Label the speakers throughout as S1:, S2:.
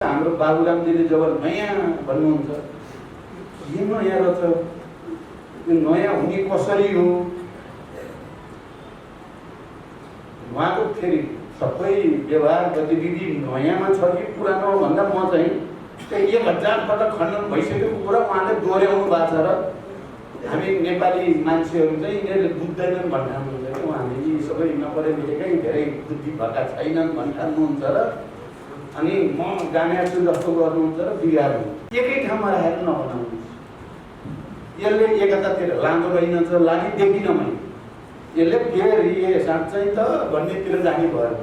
S1: हाम्रो बाबुरामजीले जब नयाँ भन्नुहुन्छ, के नयाँ रहेछ, यो नयाँ हुने कसरी हो, उहाँको फेरि सबै व्यवहार गतिविधि नयाँमा छ कि पुरानो भन्दा म चाहिँ त्यही 1000 पटक खण्डन भइसकेको कुरा उहाँले दोहोऱ्याउनु भएको छ र हामी नेपाली मान्छेहरू चाहिँ यिनीहरूले बुझ्दैनन् भन्ने हुनुहुन्छ कि उहाँले यी सबै नपढे लेखेकै धेरै बुद्धि भएका छैनन् भन्नुहुन्छ र अनि म जाने छु जस्तो गर्नुहुन्छ र बिगार्नु एकै ठाउँमा राखेर नबनाउनुहोस्। यसले एकतातिर लाँदो रहेनछ, लागि देखिनँ मैले। यसले फेरि साँच्चै त भन्नेतिर जाने भयो,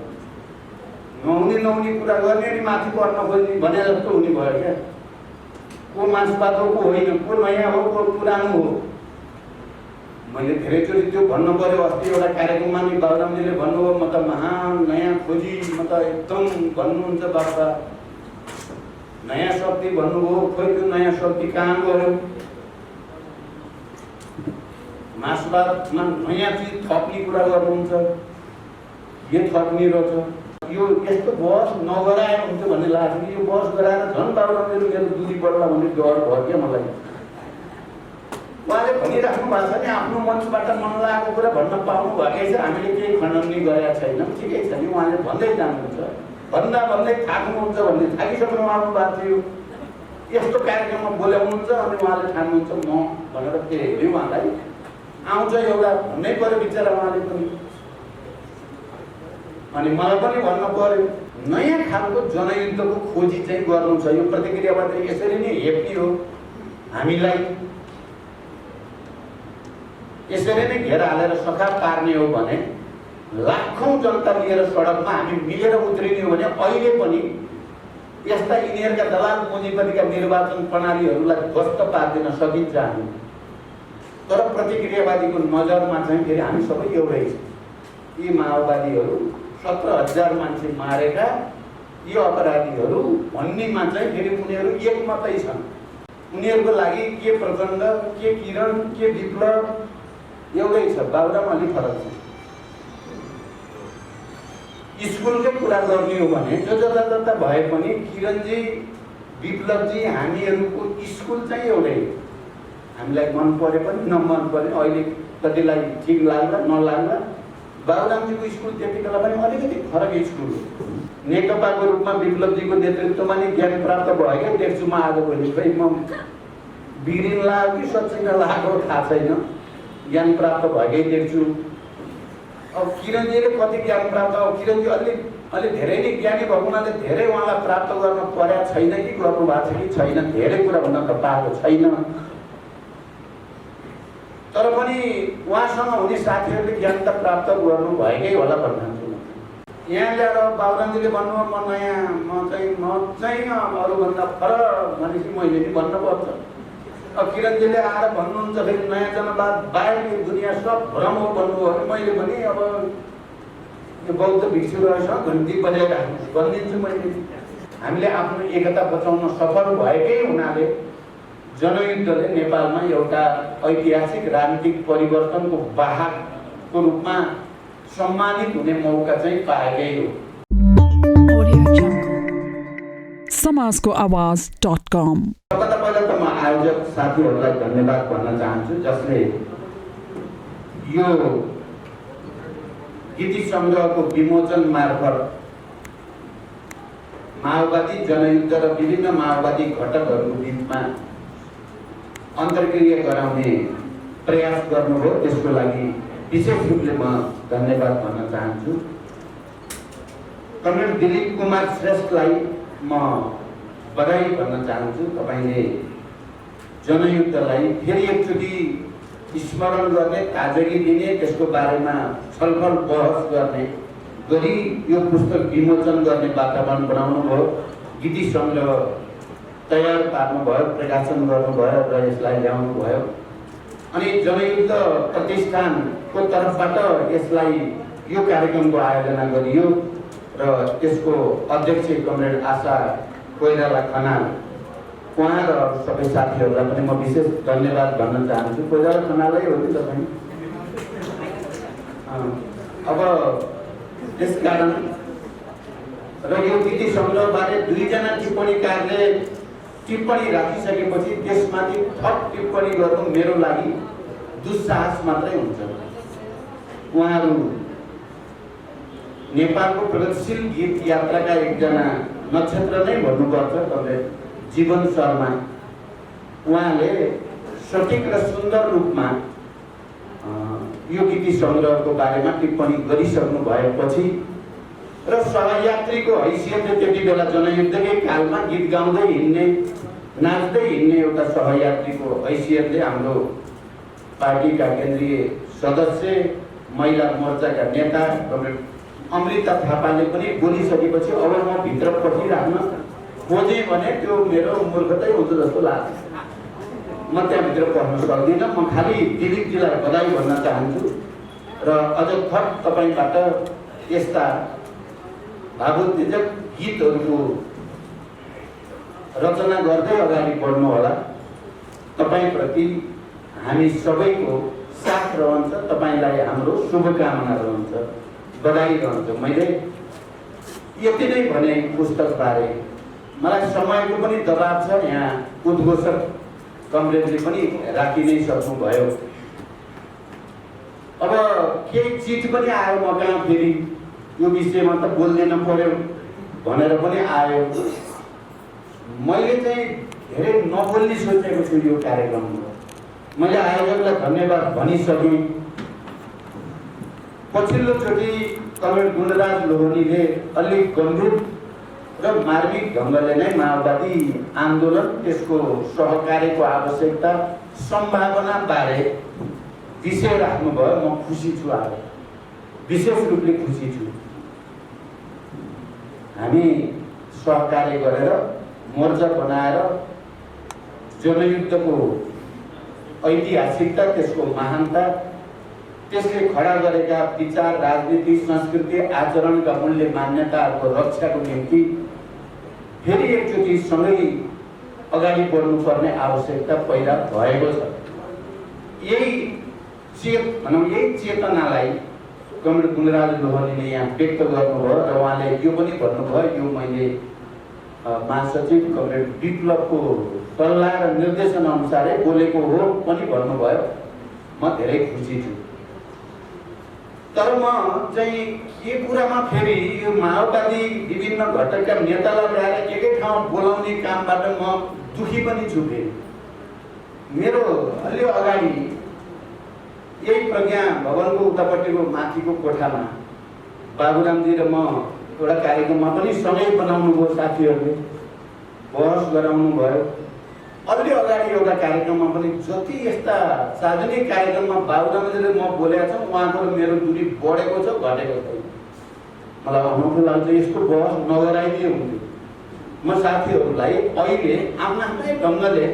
S1: नहुने कुरा गर्ने अनि माथि पर्न खोज्ने भने जस्तो हुने भयो क्या। को मासुवाद हो, को होइन, को नयाँ हो, को पुरानो हो। मैले धेरैचोटि त्यो भन्नु पर्यो। अस्ति एउटा कार्यक्रममा नि बाबुरामजीले भन्नुभयो, म त महान नयाँ खोजी, म त एकदम भन्नुहुन्छ बाबा, नयाँ शक्ति भन्नुभयो। खोइ त्यो नयाँ शक्ति कहाँ गयो? मासुवादमा नयाँ चिज थप्ने कुरा गर्नुहुन्छ, के थप्ने रहेछ? यो यस्तो बहस नगराए हुन्थ्यो भन्ने लाग्छ कि यो बहस गराएर झन् बाबुरामजीले मेरो दुरी बढ्ला भन्ने डर भयो क्या मलाई। उहाँले भनिराख्नु भएको छ नि, आफ्नो मञ्चबाट मन लागेको कुरा भन्न पाउनु भएकै छ। हामीले केही खण्डन नि गरेका छैनौँ, ठिकै छ नि। उहाँले भन्दै जानुहुन्छ, भन्दा भन्दै थाक्नुहुन्छ भन्ने थाकिसक्नु आउनु भएको थियो। यस्तो कार्यक्रममा बोलाउनुहुन्छ अनि उहाँले ठान्नुहुन्छ म भनेर फेरि उहाँलाई आउँछ एउटा भन्नै पर्यो बिचरा उहाँले पनि। अनि मलाई पनि भन्नु पर्यो, नयाँ खालको जनयुद्धको खोजी चाहिँ गर्नु छ। यो प्रतिक्रियाबाट यसरी नै हेप्ने हो, हामीलाई यसरी नै घेरा हालेर सखा पार्ने हो भने, लाखौं जनता लिएर सडकमा हामी मिलेर उत्रिने हो भने अहिले पनि यस्ता यिनीहरूका दलाल पुँजीपतिका निर्वाचन प्रणालीहरूलाई ध्वस्त पार्दिन सकिन्छ हामी। तर प्रतिक्रियावादीको नजरमा चाहिँ फेरि हामी सबै एउटै छौँ। यी माओवादीहरू 17,000 मान्छे मारेका यी अपराधीहरू भन्नेमा चाहिँ फेरि उनीहरू एक मात्रै छन्। उनीहरूको लागि के प्रचण्ड, के किरण, के विप्लव एउटै छ। बाबुराम अलि फरक छ। स्कुलकै कुरा गर्ने हो भने जो जता भए पनि किरणजी, विप्लवजी, हामीहरूको स्कुल चाहिँ एउटै। हामीलाई मन परे पनि नमन परे, अहिले कतिलाई ठिक लाग्ला नलाग्ला, बाबुरामजीको स्कुल त्यति बेला पनि अलिकति फरक स्कुल हो। नेकपाको रूपमा विप्लवजीको नेतृत्वमा नै ज्ञान प्राप्त भएकै देख्छु म आजभोलि। खै म बिग्रिन लाग्यो कि सच्चिन लागेको थाहा छैन, ज्ञान प्राप्त भएकै देख्छु। अब किरणजीले कति ज्ञान प्राप्त, अब किरणजी अलि धेरै नै ज्ञानी भएको हुनाले धेरै उहाँलाई प्राप्त गर्न पर्या छैन कि गर्नु भएको छ कि छैन, धेरै कुरा भन्न त पाएको छैन। तर पनि उहाँसँग हुने साथीहरूले ज्ञान त प्राप्त गर्नु भएकै होला भन्छु। यहाँ ल्याएर बाबुरामजीले भन्नुभयो म नयाँ, म चाहिँ अरूभन्दा फरक भनेपछि मैले नि भन्नुपर्छ। अब किरणजीले आएर भन्नुहुन्छ फेरि नयाँ जनवाद बाहिर दुनियाँ सब भ्रम हो भन्नुभयो भने मैले पनि अब यो बौद्ध भिक्षुहरूसँग घन्टी बजाइराख्नु भनिदिन्छु मैले। हामीले आफ्नो एकता बचाउन सफल भएकै हुनाले जनयुद्धले नेपालमा एउटा ऐतिहासिक राजनीतिक परिवर्तनको वाहकको रूपमा सम्मानित हुने मौका चाहिँ पाएकै हो।
S2: समाजको आवाज.com।
S1: सबभन्दा पहिला त म आयोजक साथीहरूलाई धन्यवाद भन्न चाहन्छु, जसले यो गीति सङ्ग्रहको विमोचन मार्फत माओवादी जनयुद्ध र विभिन्न माओवादी घटकहरूको बिचमा अन्तर्क्रिया गराउने प्रयास गर्नुभयो। त्यसको लागि विशेष रूपले म धन्यवाद भन्न चाहन्छु। कमरेड दिलीप कुमार श्रेष्ठलाई म बधाई भन्न चाहन्छु। तपाईँले जनयुद्धलाई फेरि एकचोटि स्मरण गर्ने, ताजगी दिने, त्यसको बारेमा छलफल बहस गर्ने गरी यो पुस्तक विमोचन गर्ने वातावरण बनाउनु भयो। गीति सङ्ग्रह तयार पार्नुभयो, प्रकाशन गर्नुभयो र यसलाई ल्याउनु भयो। अनि जनयुद्ध प्रतिष्ठानको तर्फबाट यसलाई यो कार्यक्रमको आयोजना गरियो र त्यसको अध्यक्ष कमरेड आशा कोइराला खनाल, उहाँ र सबै साथीहरूलाई पनि म विशेष धन्यवाद भन्न चाहन्छु। कोइराला खनालै हो कि तपाईँ? अब त्यसकारण र यो कृति सङ्ग्रहबारे 2 जना टिप्पणीकारले टिप्पणी राखिसकेपछि त्यसमाथि थप टिप्पणी गर्नु मेरो लागि दुस्साहस मात्रै हुन्छ। उहाँहरू नेपालको प्रगतिशील गीत यात्राका एकजना नक्षत्र नै भन्नुपर्छ कमरेड जीवन शर्मा। उहाँले सठिक र सुन्दर रूपमा यो कृति सङ्ग्रहको बारेमा टिप्पणी गरिसक्नु भएपछि र सहयात्रीको हैसियतले त्यति बेला जनयुद्धकै कालमा गीत गाउँदै हिँड्ने नाच्दै हिँड्ने एउटा सहयात्रीको हैसियतले हाम्रो पार्टीका केन्द्रीय सदस्य महिला मोर्चाका नेता अमृता थापाले पनि बोलिसकेपछि अब म भित्र पसिराख्न खोजेँ भने त्यो मेरो मूर्खतै हुन्छ जस्तो लाग्छ। म त्यहाँभित्र पस्न सक्दिनँ। म खालि दिलीपजीलाई बधाई भन्न चाहन्छु र अझ थप तपाईँबाट यस्ता भावोत्तेजक गीतहरूको रचना गर्दै अगाडि बढ्नु होला। तपाईँप्रति हामी सबैको साथ रहन्छ, तपाईँलाई हाम्रो शुभकामना रहन्छ, बधाई रहन्छ। मैले यति नै भने पुस्तकबारे। मलाई समयको पनि दबाब छ, यहाँ उद्घोषक कमरेडले पनि राखि नै सक्नुभयो। अब केही चिठ पनि आयो म कहाँ, फेरि यो विषयमा त बोल्दैन पर्यो भनेर पनि आयो। मैले चाहिँ धेरै नबोल्ने सोचेको छु यो कार्यक्रममा। मैले आयोजकलाई धन्यवाद भनिसकेँ। पछिल्लोचोटि कमरेड गुणराज लोहनीले अलिक गम्भीर र मार्मिक ढङ्गले नै माओवादी आन्दोलन, त्यसको सहकार्यको आवश्यकता, सम्भावना बारे विषय राख्नुभयो। म खुसी छु, आज विशेष रूपले खुसी छु। हामी सहकार्य गरेर मोर्चा बनाएर जनयुद्धको ऐतिहासिकता, त्यसको महानता, त्यसले खडा गरेका विचार, राजनीति, संस्कृति, आचरणका मूल्य मान्यताहरूको रक्षाको निम्ति फेरि एकचोटि सँगै अगाडि बढ्नुपर्ने आवश्यकता पैदा भएको छ। यही चेतनालाई कमरेड गुणराज लोहनीले यहाँ व्यक्त गर्नुभयो र उहाँले यो पनि भन्नुभयो, यो मैले महासचिव कमरेड विप्लवको सल्लाह र निर्देशन अनुसारै बोलेको हो पनि भन्नुभयो। म धेरै खुसी छु। तर म चाहिँ के कुरामा फेरि यो माओवादी विभिन्न घटकका नेतालाई ल्याएर एकै ठाउँ बोलाउने कामबाट म दुखी पनि छु। फेरि मेरो अलि अगाडि यही प्रज्ञा भवनको उतापट्टिको माथिको कोठामा बाबुरामजी र म एउटा कार्यक्रममा पनि सँगै बनाउनु भयो, साथीहरूले बहस गराउनु भयो। अलि अगाडि एउटा कार्यक्रममा पनि जति यस्ता सार्वजनिक कार्यक्रममा बाबुरामजीले म बोलेको छ, उहाँको मेरो दूरी बढेको छ, घटेको छैन। मलाई अनुभव लाग्छ यस्तो बहस नगराइदिए हुन्थ्यो। म साथीहरूलाई अहिले आफ्नै ढङ्गले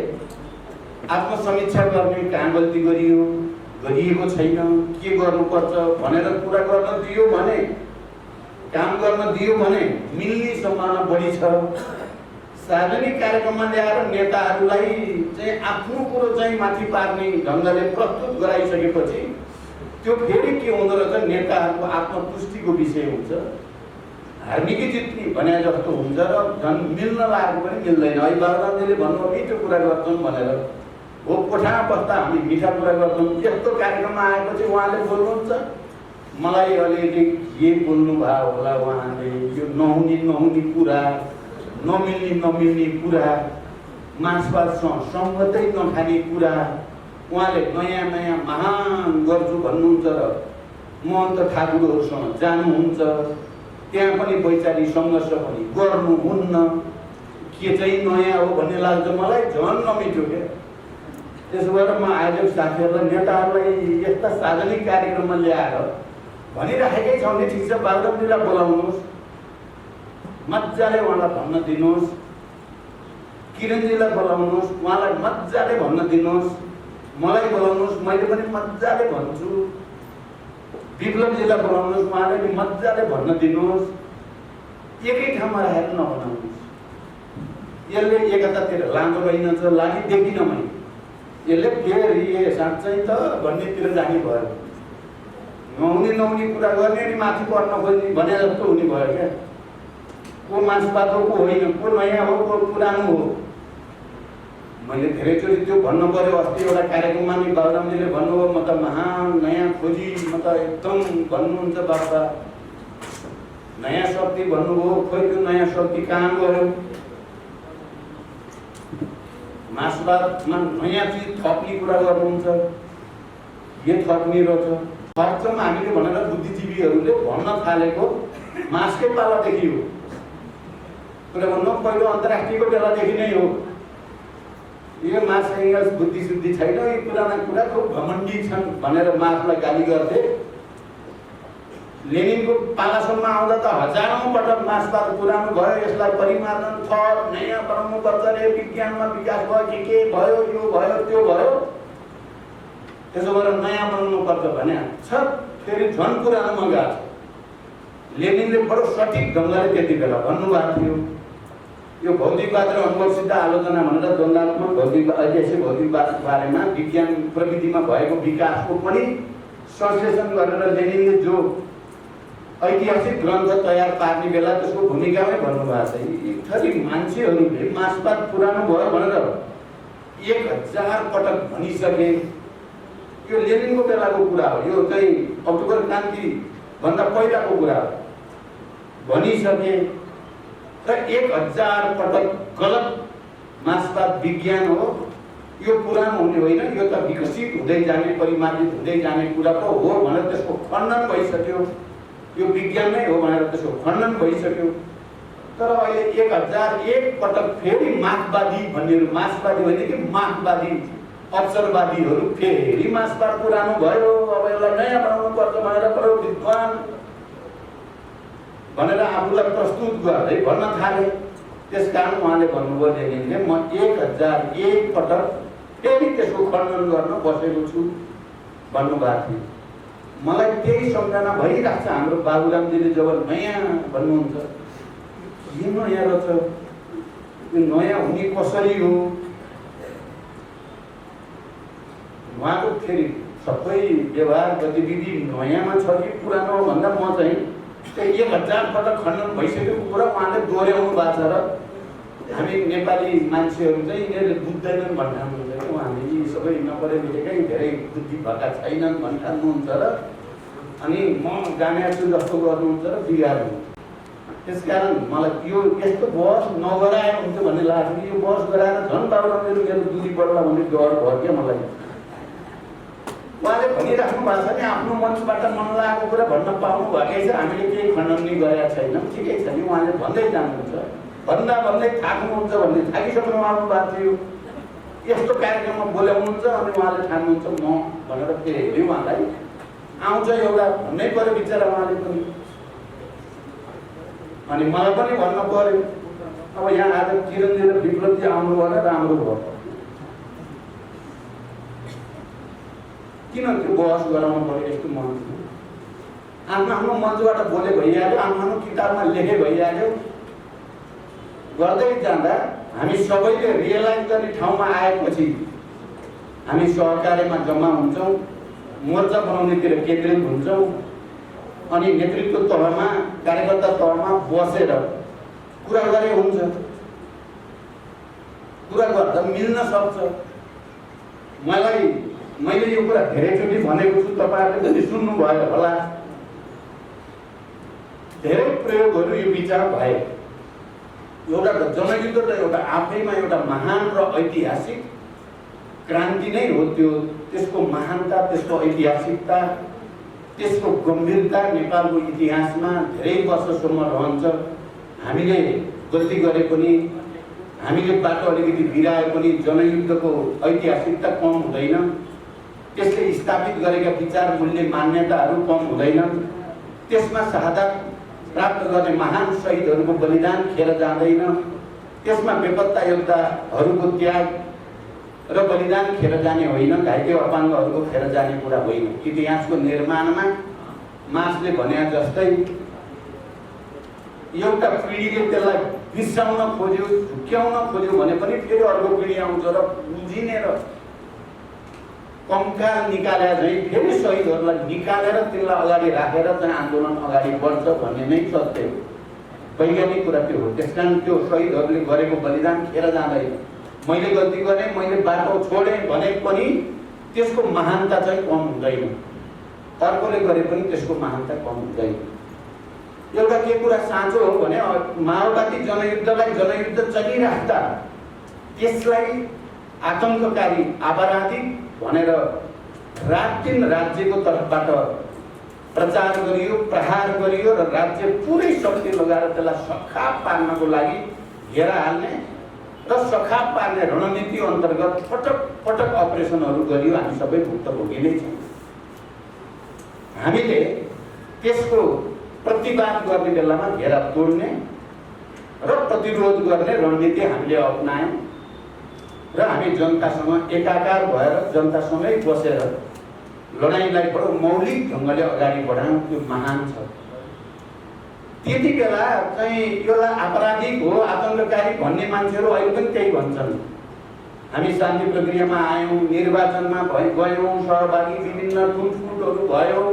S1: आत्मसमीक्षा गर्ने, कहाँ गल्ती गरियो, गरिएको छैन, के गर्नुपर्छ भनेर कुरा गर्न दियो भने, काम गर्न दियो भने मिल्ने सम्भावना बढी छ। सार्वजनिक कार्यक्रममा ल्याएर नेताहरूलाई चाहिँ आफ्नो कुरो चाहिँ माथि पार्ने ढङ्गले प्रस्तुत गराइसकेपछि त्यो फेरि के हुँदो रहेछ, नेताहरूको आत्मतुष्टिको विषय हुन्छ, हार्नेकी जित्ने भने जस्तो हुन्छ र झन् मिल्न लागेको पनि मिल्दैन। अहिले बाबुरामजीले भन्नु मिठो कुरा गर्छौँ भनेर हो, कोठामा बस्दा हामी मिठा कुरा गर्छौँ। यस्तो कार्यक्रममा आएपछि उहाँले बोल्नुहुन्छ, मलाई अलिअलि के बोल्नु भयो होला उहाँले, यो नहुने कुरा, नमिल्ने कुरा, मासुभातसँग सङ्गतै नखाने कुरा, उहाँले नयाँ महान गर्छु भन्नुहुन्छ र महन्त ठाकुरहरूसँग जानुहुन्छ, त्यहाँ पनि वैचारिक सङ्घर्ष पनि गर्नुहुन्न, के चाहिँ नयाँ हो भन्ने लाग्छ मलाई, झन् नमिठो क्या। त्यसो भएर म आयोजक साथीहरूलाई, नेताहरूलाई यस्ता सार्वजनिक कार्यक्रममा ल्याएर भनिराखेकै छौँ नि, ठिक छ बाबुरामजीलाई बोलाउनुहोस्, मजाले उहाँलाई भन्न दिनुहोस्, किरणजीलाई बोलाउनुहोस्, उहाँलाई मजाले भन्न दिनुहोस्, मलाई बोलाउनुहोस्, मैले पनि मजाले भन्छु, विप्लवजीलाई बोलाउनुहोस्, उहाँले पनि मजाले भन्न दिनुहोस्, एकै ठाउँमा राखेर नबनाउनुहोस्। यसले एकतातिर लाँदो रहेनछ, लागि देखिनँ मैले। यसले फेरि साँच्चै त भन्नेतिर जाने भयो, नहुने कुरा गर्ने अनि माथि पर्न खोज्ने भने जस्तो हुने भयो क्या। को मासुपातको होइन, को नयाँ हो, को पुरानो हो। मैले धेरैचोटि त्यो भन्नु पर्यो। अस्ति एउटा कार्यक्रममा नि बाबुरामजीले भन्नुभयो, म त महान नयाँ खोजी, म त एकदम भन्नुहुन्छ बाबा नयाँ शक्ति भन्नुभयो। खोइ त्यो नयाँ शक्ति कहाँ गयो? मासुभातमा नयाँ चिज थप्ने कुरा गर्नुहुन्छ, के थप्ने रहेछ? थप्छौँ हामीले भनेर बुद्धिजीवीहरूले भन्न थालेको मासकै पालादेखि हो। कुरा भन्नु पहिलो अन्तर्राष्ट्रियको बेलादेखि नै हो। यो मास एङ्गल्स बुद्धिशुद्धि छैन, यो पुराना कुरा खुब घमण्डी छन् भनेर मार्क्सलाई गाली गर्थे। लेनिनको पालासम्म आउँदा त हजारौँ पटक मार्क्सवाद पुरानो भयो, यसलाई परिमार्जन थप नयाँ बनाउनु पर्छ रे, विज्ञानमा विकास भयो, के भयो, यो भयो, त्यो भयो, त्यसो गरेर नयाँ बनाउनु पर्छ भने छ। फेरि झन् पुरानोमा गएको छ। लेनिनले बडो सठिक ढङ्गले त्यति बेला भन्नुभएको थियो, यो भौतिकवाद र अनुभवसिद्ध आलोचना भनेर द्वन्द्वात्मक भौतिक ऐतिहासिक भौतिकवादको बारेमा विज्ञान प्रविधिमा भएको विकासको पनि संश्लेषण गरेर लेनिनले जो ऐतिहासिक ग्रन्थ तयार पार्ने बेला त्यसको भूमिकामै भन्नुभएको छ। एक थरी मान्छेहरूले मार्क्सवाद पुरानो भयो भनेर 1000 पटक भनिसके। यो लेनिनको बेलाको कुरा हो, यो चाहिँ अक्टोबर क्रान्ति भन्दा पहिलाको कुरा हो, भनिसके। र 1000 पटक गलत मार्क्सवाद विज्ञान हो, यो पुरानो हुने होइन, यो त विकसित हुँदै जाने, परिमार्जित हुँदै जाने कुरा पो हो भनेर त्यसको खण्डन भइसक्यो। यो विज्ञान नै हो भनेर त्यसको खण्डन भइसक्यो। तर अहिले 1001 पटक फेरि मार्क्सवादी भन्नेहरू, मार्क्सवादी होइन कि मार्क्सवादी अवसरवादीहरू फेरि मार्क्सवाद पुरानो भयो, अब यसलाई नयाँ बनाउनु पर्छ भनेर बडो विद्वान भनेर आफूलाई प्रस्तुत गर्दै भन्न थाले। त्यसकारण उहाँले भन्नुभयो लेनिनले, म 1001 पटक फेरि त्यसको खण्डन गर्न बसेको छु भन्नुभएको थियो। मलाई त्यही सम्झना भइरहेको छ। हाम्रो बाबुरामजीले जब नयाँ भन्नुहुन्छ, के नयाँ रहेछ, यो नयाँ हुने कसरी हो? उहाँको फेरि सबै व्यवहार गतिविधि नयाँमा छ कि पुरानो भन्दा म चाहिँ त्यही 1000 पटक खण्डन भइसकेको कुरा उहाँले दोहोऱ्याउनु भएको छ। र हामी नेपाली मान्छेहरू चाहिँ यिनीहरूले बुझ्दैनन् भन्नुहुन्छ, उहाँले यी सबै नपढे लेखेकै धेरै बुद्धि भएका छैनन् भन्नुहुन्छ। र अनि म जाने छु जस्तो गर्नुहुन्छ र बिगार्नु। त्यसकारण मलाई यो यस्तो बहस नगराए हुन्थ्यो भन्ने लाग्छ कि यो बहस गराएर झन् बाबुरामजीले मेरो दूरी बढ्ला भन्ने डर भयो क्या मलाई। उहाँले भनिराख्नु भएको छ नि, आफ्नो मनबाट मन लागेको कुरा भन्न पाउनु भएकै छ, हामीले केही खण्डन नि गरेका छैनौँ, ठिकै छ नि। उहाँले भन्दै जानुहुन्छ, भन्दा भन्दै थाक्नुहुन्छ भन्ने थाकिसक्नु आउनु भएको थियो। यस्तो कार्यक्रममा बोलाउनुहुन्छ अनि उहाँले ठान्नुहुन्छ म भनेर फेरि उहाँलाई आउँछ एउटा भन्नै पर्यो बिचरा उहाँले पनि। अनि मलाई पनि भन्न पर्यो। अब यहाँ आज चिरञ्जीवी र विप्लवजी आउनु भने राम्रो भयो। किन त्यो बहस गराउनु पर्यो? यस्तो मञ्च आफ्नो आफ्नो मञ्चबाट बोले भइहाल्यो, आफ्नो आफ्नो किताबमा लेखे भइहाल्यो। गर्दै जाँदा हामी सबैले रियलाइज गर्ने ठाउँमा आएपछि हामी सहकार्यमा जम्मा हुन्छौँ, मोर्चा बनाउनेतिर केन्द्रित हुन्छौँ। अनि नेतृत्व तहमा, कार्यकर्ता तहमा बसेर कुरा गरे हुन्छ, कुरा गर्दा मिल्न सक्छ। मैले यो कुरा धेरैचोटि भनेको छु, तपाईँहरूले पनि सुन्नुभयो होला। धेरै प्रयोगहरू यो विचार भए। एउटा जनयुद्ध त एउटा आफैमा एउटा महान र ऐतिहासिक क्रान्ति नै हो। त्यो त्यसको महानता, त्यसको ऐतिहासिकता, त्यसको गम्भीरता नेपालको इतिहासमा धेरै वर्षसम्म रहन्छ। हामीले गल्ती गरे पनि, हामीले बाटो अलिकति बिराए पनि जनयुद्धको ऐतिहासिकता कम हुँदैन। त्यसले स्थापित गरेका विचार, मूल्य, मान्यताहरू कम हुँदैनन्। त्यसमा शहादत प्राप्त गर्ने महान शहीदहरूको बलिदान खेर जाँदैन। त्यसमा बेपत्ता योद्धाहरूको त्याग र बलिदान खेर जाने होइन, घाइते अपाङ्गहरूको खेर जाने कुरा होइन। इतिहासको निर्माणमा मार्क्सले भने जस्तै एउटा पिँढीले त्यसलाई बिर्साउन खोज्यो, झुक्क्याउन खोज्यो भने पनि फेरि अर्को पिँढी आउँछ र बुझिने र कम्कार निकालेर चाहिँ फेरि शहीदहरूलाई निकालेर त्यसलाई अगाडि राखेर चाहिँ आन्दोलन अगाडि बढ्छ भन्ने नै सत्य हो। वैज्ञानिक कुरा त्यो हो। त्यसकारण त्यो शहीदहरूले गरेको बलिदान खेर जाँदैन। मैले गल्ती गरेँ, मैले बाटो छोडेँ भने पनि त्यसको महानता चाहिँ कम हुँदैन, अर्कोले गरे पनि त्यसको महानता कम हुँदैन। एउटा के कुरा साँचो हो भने माओवादी जनयुद्धलाई जनयुद्ध चलिराख्दा त्यसलाई आतङ्ककारी अपराधी भनेर रात दिन राज्यको तर्फबाट प्रचार गरियो, प्रहार गरियो र राज्य पुरै शक्ति लगाएर त्यसलाई सखाप पार्नको लागि घेरा हाल्ने र सखाप पार्ने रणनीति अन्तर्गत पटक पटक अपरेसनहरू गरियो। हामी सबै भुक्तभोगी नै छौँ। हामीले त्यसको प्रतिवाद गर्ने बेलामा घेरा तोड्ने र प्रतिरोध गर्ने रणनीति हामीले अपनायौँ र हामी जनतासँग एकाकार भएर जनतासँगै बसेर लडाइँलाई बडो मौलिक ढङ्गले अगाडि बढाउँ। त्यो महान छ। त्यति बेला चाहिँ यसलाई आपराधिक हो, आतङ्ककारी भन्ने मान्छेहरू अहिले पनि त्यही भन्छन्। हामी शान्ति प्रक्रियामा आयौँ, निर्वाचनमा गयौँ, सहभागी विभिन्न टुटफुटहरू भयो,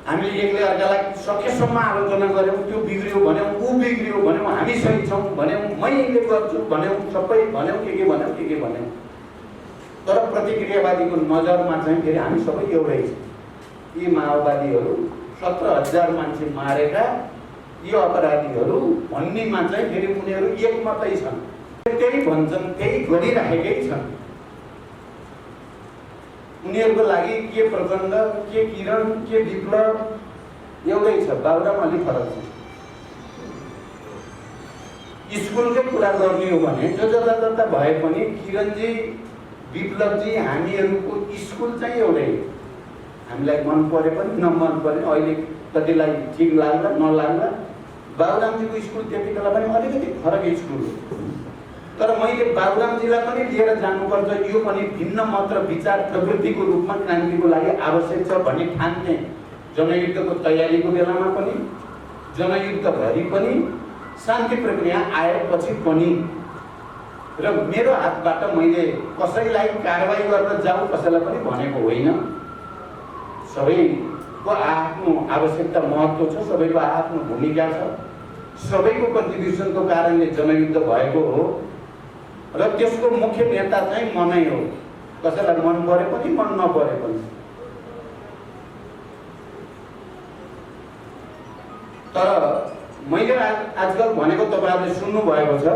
S1: हामीले एकले अर्कालाई सकेसम्म आलोचना गऱ्यौँ, त्यो बिग्रियो भन्यौँ, ऊ बिग्रियो भन्यौँ, हामी सही छौँ भन्यौँ, मै यिनले गर्छु भन्यौँ, सबै भन्यौँ, के भन्यौँ। तर प्रतिक्रियावादीको नजरमा चाहिँ फेरि हामी सबै एउटै छौँ। यी माओवादीहरू 17,000 मान्छे मारेका यी अपराधीहरू भन्नेमा चाहिँ फेरि उनीहरू एकमतै छन्। त्यही भन्छन्, त्यही गरिराखेकै छन्। उनीहरूको लागि के प्रचण्ड, के किरण, के विप्लव एउटै छ, बाबुराम अलिक फरक छ। स्कुलकै कुरा गर्ने हो भने जो जता भए पनि किरणजी, विप्लवजी, हामीहरूको स्कुल चाहिँ एउटै। हामीलाई मन परे पनि नमन परे, अहिले कतिलाई ठिक लाग्ला नलाग्ला, बाबुरामजीको स्कुल त्यति बेला पनि अलिकति फरक स्कुल हो। तर मैले बाबुरामजीलाई पनि लिएर जानुपर्छ, यो पनि भिन्न मात्र विचार प्रवृत्तिको रूपमा क्रान्तिको लागि आवश्यक छ भन्ने ठान्ने। जनयुद्धको तयारीको बेलामा पनि, जनयुद्धभरि पनि, शान्ति प्रक्रिया आएपछि पनि। र मेरो हातबाट मैले कसैलाई कारबाही गर्न जाऊ कसैलाई पनि भनेको होइन। सबैको आफ्नो आवश्यकता महत्त्व छ, सबैको आफ्नो भूमिका छ, सबैको कन्ट्रिब्युसनको कारणले जनयुद्ध भएको हो र त्यसको मुख्य नेता चाहिँ म नै हो, कसैलाई मन परे पनि मन नपरे पनि। तर मैले आजकल भनेको तपाईँहरूले सुन्नुभएको छ,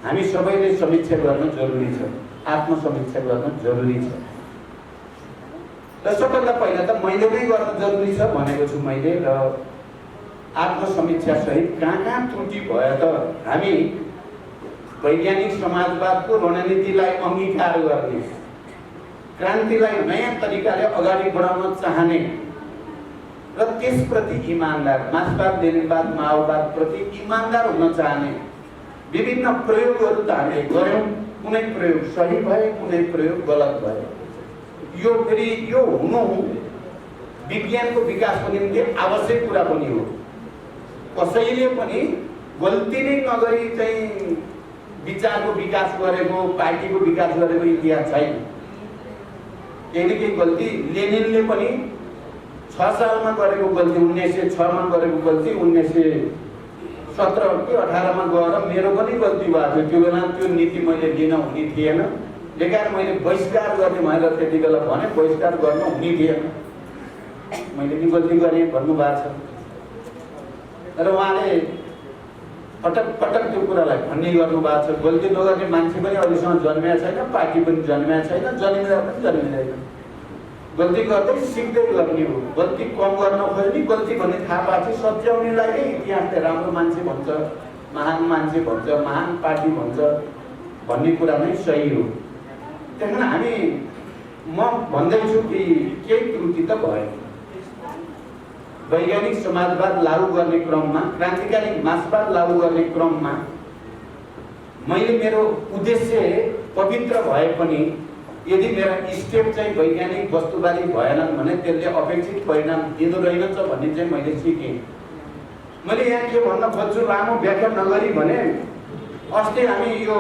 S1: हामी सबैले समीक्षा गर्न जरुरी छ, आत्मसमीक्षा गर्न जरुरी छ। र सबभन्दा पहिला त मैले नै गर्न जरुरी छ भनेको छु मैले। र आत्मसमीक्षा सहित कहाँ त्रुटि भयो त हामी वैज्ञानिक समाजवादको रणनीतिलाई अङ्गीकार गर्ने, क्रान्तिलाई नयाँ तरिकाले अगाडि बढाउन चाहने र त्यसप्रति इमान्दार, मार्क्सवाद, लेनिनवाद, माओवाद प्रति इमान्दार हुन चाहने विभिन्न प्रयोगहरू त हामीले गऱ्यौँ। कुनै प्रयोग सही भए, कुनै प्रयोग गलत भए। यो फेरि यो हुनु विज्ञानको विकासको निम्ति आवश्यक कुरा पनि हो। कसैले पनि गल्ती नै नगरी चाहिँ विचारको विकास गरेको, पार्टीको विकास गरेको इतिहास छैन। केही न केही गल्ती लेनिनले पनि 6 सालमा गरेको गल्ती, 1906 मा गरेको गल्ती 1917 कि 18 मा गएर मेरो पनि गल्ती भएको थियो। त्यो बेला त्यो नीति मैले लिन हुने थिएन, बेकार मैले बहिष्कार गर्ने भनेर त्यति बेला भने बहिष्कार गर्न हुने थिएन। मैले नि गल्ती गरेँ भन्नुभएको छ। तर उहाँले पटक पटक त्यो कुरालाई भन्ने गर्नुभएको छ। गल्ती नगर्ने मान्छे पनि अहिलेसम्म जन्मेको छैन, पार्टी पनि जन्मेको छैन, जन्मिँदा पनि जन्मिँदैन। गल्ती गर्दै सिक्दै गर्ने हो। गल्ती कम गर्न खोज्ने, गल्ती भन्ने थाहा पाएपछि सच्याउनेलाई नै इतिहासले राम्रो मान्छे भन्छ, महान मान्छे भन्छ, महान पार्टी भन्छ भन्ने कुरा नै सही हो। त्यही हामी म भन्दैछु कि केही त्रुटि त भयो। वैज्ञानिक समाजवाद लागू गर्ने क्रममा, क्रान्तिकारी मार्क्सवाद लागू गर्ने क्रममा मैले मेरो उद्देश्य पवित्र भए पनि यदि मेरा स्टेप चाहिँ वैज्ञानिक वस्तुवादी भएनन् भने त्यसले अपेक्षित परिणाम दिँदो रहेनछ भन्ने चाहिँ मैले सिकेँ। मैले यहाँ के भन्न खोज्छु, लामो व्याख्या नगरी भने अस्ति हामी यो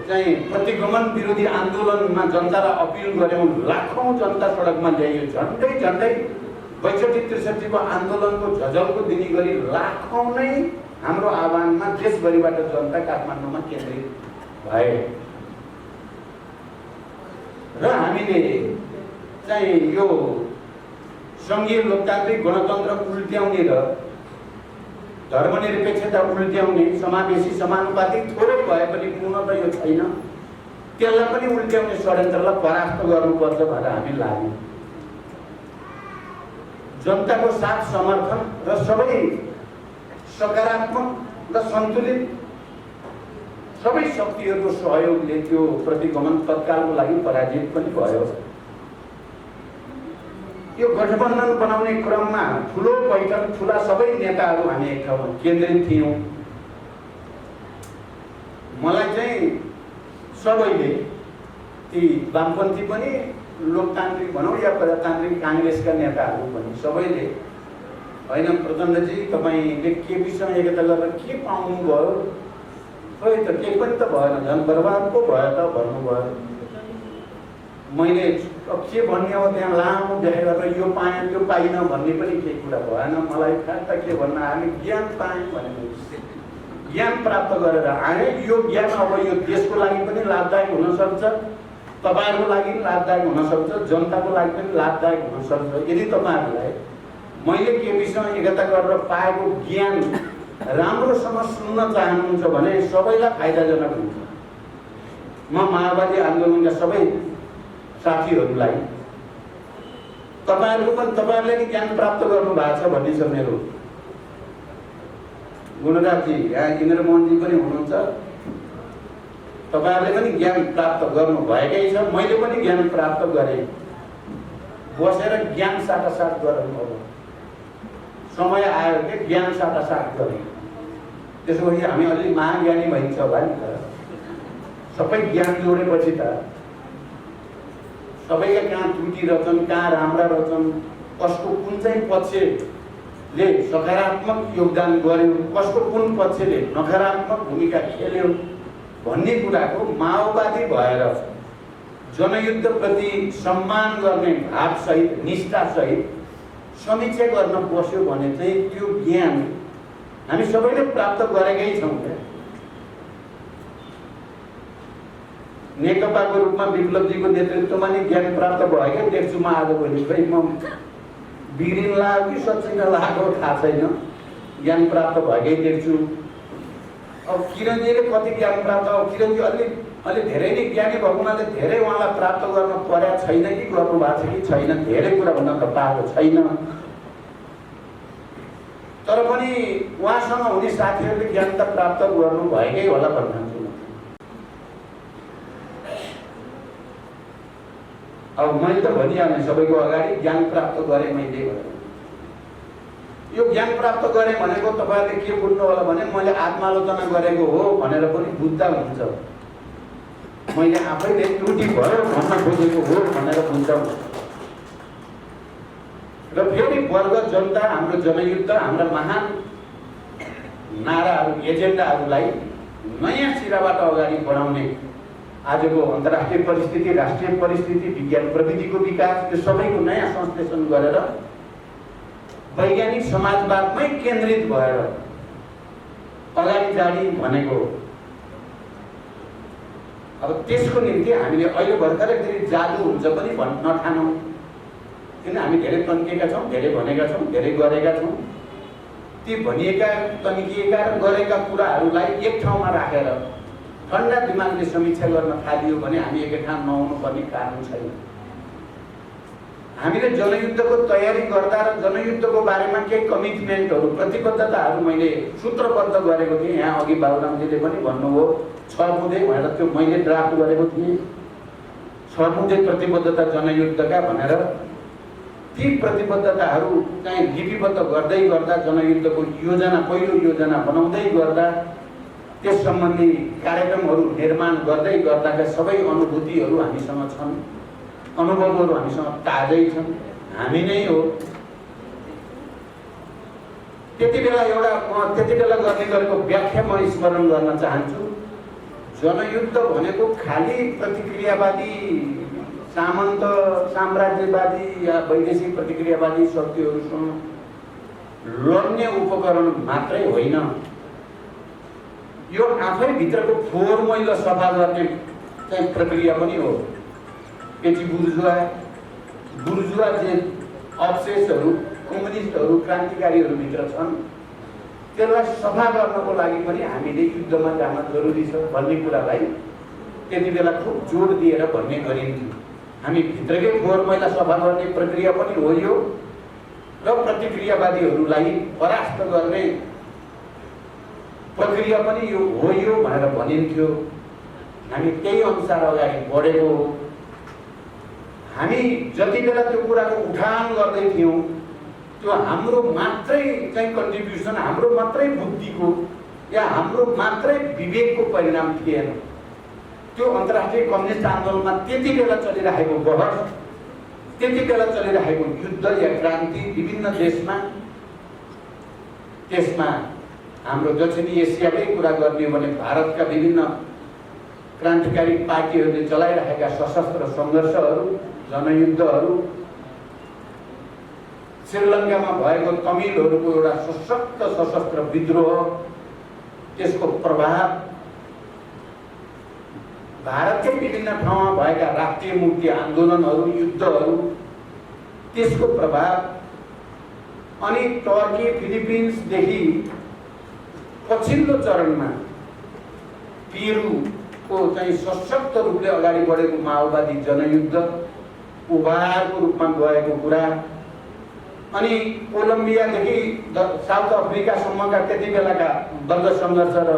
S1: चाहिँ प्रतिगमन विरोधी आन्दोलनमा जनतालाई अपिल गऱ्यौँ। लाखौँ जनता सडकमा ल्याइयो। झन्डै 62-63 को आन्दोलनको झझलको दिने गरी लाखौँ नै हाम्रो आह्वानमा देशभरिबाट जनता काठमाडौँमा केन्द्रित भए र हामीले चाहिँ यो सङ्घीय लोकतान्त्रिक गणतन्त्र उल्ट्याउने र धर्मनिरपेक्षता उल्ट्याउने समावेशी समानुपातिक थोरै भए पनि पूर्ण त यो छैन, त्यसलाई पनि उल्ट्याउने षड्यन्त्रलाई परास्त गर्नुपर्छ भनेर हामी लाग्यौँ। जनताको साथ समर्थन र सबै सकारात्मक र सन्तुलित सबै शक्तिहरूको सहयोगले त्यो प्रतिगमन तत्कालको लागि पराजित पनि भयो। यो गठबन्धन बनाउने क्रममा ठुलो बैठक, ठुला सबै नेताहरू हामी एक ठाउँमा केन्द्रित थियौँ। मलाई चाहिँ सबैले, ती वामपन्थी पनि, लोकतान्त्रिक भनौँ या प्रजातान्त्रिक काङ्ग्रेसका नेताहरू पनि सबैले, होइन प्रचण्डजी तपाईँले केपीसँग एकता गरेर के पाउनुभयो, खोइ त केही पनि त भएन, झन् बर्बाद पो भयो त भन्नुभयो। मैले अब के भन्ने हो, त्यहाँ लामो देखेर यो पाएँ त्यो पाइनँ भन्ने पनि केही कुरा भएन। मलाई खास त के भन्न, हामी ज्ञान पायौँ भने ज्ञान प्राप्त गरेर आए। यो ज्ञान अब यो देशको लागि पनि लाभदायक हुनसक्छ, तपाईँहरूको लागि पनि लाभदायक हुनसक्छ, जनताको लागि पनि लाभदायक हुनसक्छ। यदि तपाईँहरूलाई मैले केपीसँग एकता गरेर पाएको ज्ञान राम्रोसँग सुन्न चाहनुहुन्छ भने सबैलाई फाइदाजनक हुन्छ। म माओवादी आन्दोलनका सबै साथीहरूलाई तपाईँहरूले नि ज्ञान प्राप्त गर्नु भएको छ भन्ने छ मेरो। गुणराजजी, यहाँ इन्द्रमोहनजी पनि हुनुहुन्छ, तपाईँहरूले पनि ज्ञान प्राप्त गर्नु भएकै छ, मैले पनि ज्ञान प्राप्त गरेँ। बसेर ज्ञान साटासाट गरौँ, अब समय आयो कि ज्ञान साटासाट गऱ्यौँ। त्यसो भए हामी अलि महाज्ञानी भइन्छ होला नि त। सबै ज्ञान जोडेपछि त सबैका कहाँ त्रुटि रहेछन्, कहाँ राम्रा रहेछन्, कसको कुन चाहिँ पक्षले सकारात्मक योगदान गर्यो, कसको कुन पक्षले नकारात्मक भूमिका खेल्यो भन्ने कुराको माओवादी भएर जनयुद्धप्रति सम्मान गर्ने भावसहित, निष्ठासहित समीक्षा गर्न बस्यो भने चाहिँ त्यो ज्ञान हामी सबैले प्राप्त गरेकै छौँ। नेकपाको रूपमा विप्लवजीको नेतृत्वमा नै ज्ञान प्राप्त भएकै देख्छु म आजभोलि। खै म बिग्रिन लाग्यो कि सच्चिन लागेको थाहा छैन, ज्ञान प्राप्त भएकै देख्छु। अब किरणजीले कति ज्ञान प्राप्त, अब किरणजी अलि धेरै नै ज्ञानी भएको हुनाले धेरै उहाँलाई प्राप्त गर्न परेको छैन कि गर्नु भएको छ कि छैन, धेरै कुरा भन्न त पाएको छैन। तर पनि उहाँसँग हुने साथीहरूले ज्ञान त प्राप्त गर्नु भएकै होला भन्नुहुन्छ। अब मैले त भनिहालेँ सबैको अगाडि, ज्ञान प्राप्त गरेँ मैले भनेर। यो ज्ञान प्राप्त गरेँ भनेको तपाईँहरूले के बुझ्नु होला भने मैले आत्मालोचना गरेको हो भनेर पनि बुझ्दा हुन्छ। मैले आफैले त्रुटि भयो भन्न खोजेको हो भनेर बुझ्दा हुन्छ। र फेरि वर्ग जनता, हाम्रो जनयुद्ध, हाम्रा महान नाराहरू, एजेन्डाहरूलाई नयाँ सिराबाट अगाडि बढाउने आजको अन्तर्राष्ट्रिय परिस्थिति, राष्ट्रिय परिस्थिति, विज्ञान प्रविधिको विकास, यो सबैको नयाँ संश्लेषण गरेर वैज्ञानिक समाजवादमै केन्द्रित भएर अगाडि जाने भनेको। अब त्यसको निम्ति हामीले अहिले भर्खरै फेरि जादु हुन्छ पनि भन्न नठानौँ, किन हामी धेरै तन्किएका छौँ, धेरै भनेका छौँ, धेरै गरेका छौँ। ती भनिएका, तन्किएका र गरेका कुराहरूलाई एक ठाउँमा राखेर ठन्डा दिमागले समीक्षा गर्न थालियो भने हामी एकै ठाउँ नहुनुपर्ने कारण छैन। हामीले जनयुद्धको तयारी गर्दा र जनयुद्धको बारेमा केही कमिटमेन्टहरू, प्रतिबद्धताहरू मैले सूत्रबद्ध गरेको थिएँ। यहाँ अघि बाबुरामजीले पनि भन्नुभयो 6 बुँदे भनेर, त्यो मैले ड्राफ्ट गरेको थिएँ। 6 बुँदे प्रतिबद्धता जनयुद्धका भनेर। ती प्रतिबद्धताहरू चाहिँ लिपिबद्ध गर्दै गर्दा, जनयुद्धको योजना, पहिलो योजना बनाउँदै गर्दा, त्यस सम्बन्धी कार्यक्रमहरू निर्माण गर्दै गर्दाका सबै अनुभूतिहरू हामीसँग छन्, अनुभवहरू हामीसँग ताजै छन्, हामी नै हो। त्यति बेला गर्ने गरेको व्याख्या म स्मरण गर्न चाहन्छु। जनयुद्ध भनेको खालि प्रतिक्रियावादी, सामन्त साम्राज्यवादी या वैदेशिक प्रतिक्रियावादी शक्तिहरूसँग लड्ने उपकरण मात्रै होइन। यो आफै भित्रको फोहोर मैला सफा गर्ने चाहिँ प्रक्रिया पनि हो। पेटी बुर्जुवा जे अवशेषहरू कम्युनिस्टहरू क्रान्तिकारीहरू भित्र छन् त्यसलाई सफा गर्नको लागि पनि हामीले युद्धमा जान जरुरी छ भन्ने कुरालाई त्यति बेला खुब जोड दिएर भन्ने गरिन्थ्यो। हामी भित्रकै फोहोर मैला सफा गर्ने प्रक्रिया पनि हो यो र प्रतिक्रियावादीहरूलाई परास्त गर्ने प्रक्रिया पनि यो हो यो भनेर भनिन्थ्यो। हामी त्यही अनुसार अगाडि बढेको हो। हामी जति बेला त्यो कुराको उठान गर्दै थियौँ त्यो हाम्रो मात्रै चाहिँ कन्ट्रिब्युसन, हाम्रो मात्रै बुद्धिको या हाम्रो मात्रै विवेकको परिणाम थिएन। त्यो अन्तर्राष्ट्रिय कम्युनिस्ट आन्दोलनमा त्यति बेला चलिरहेको बहस, त्यति बेला चलिरहेको युद्ध या क्रान्ति विभिन्न देशमा, त्यसमा हाम्रो दक्षिणी एसियाकै कुरा गर्ने हो भने भारतका विभिन्न क्रान्तिकारी पार्टीहरूले चलाइरहेका सशस्त्र सङ्घर्षहरू, जनयुद्धहरू, श्रीलङ्कामा भएको तमिलहरूको एउटा सशक्त सशस्त्र विद्रोह, त्यसको प्रभाव, भारतकै विभिन्न ठाउँमा भएका राष्ट्रिय मुक्ति आन्दोलनहरू, युद्धहरू, त्यसको प्रभाव, अनि टर्की फिलिपिन्सदेखि पछिल्लो चरणमा पेरुको चाहिँ सशक्त रूपले अगाडि बढेको माओवादी जनयुद्ध, उभारको रूपमा गएको कुरा, अनि कोलम्बियादेखि साउथ अफ्रिकासम्मका त्यति बेलाका वर्ग सङ्घर्ष र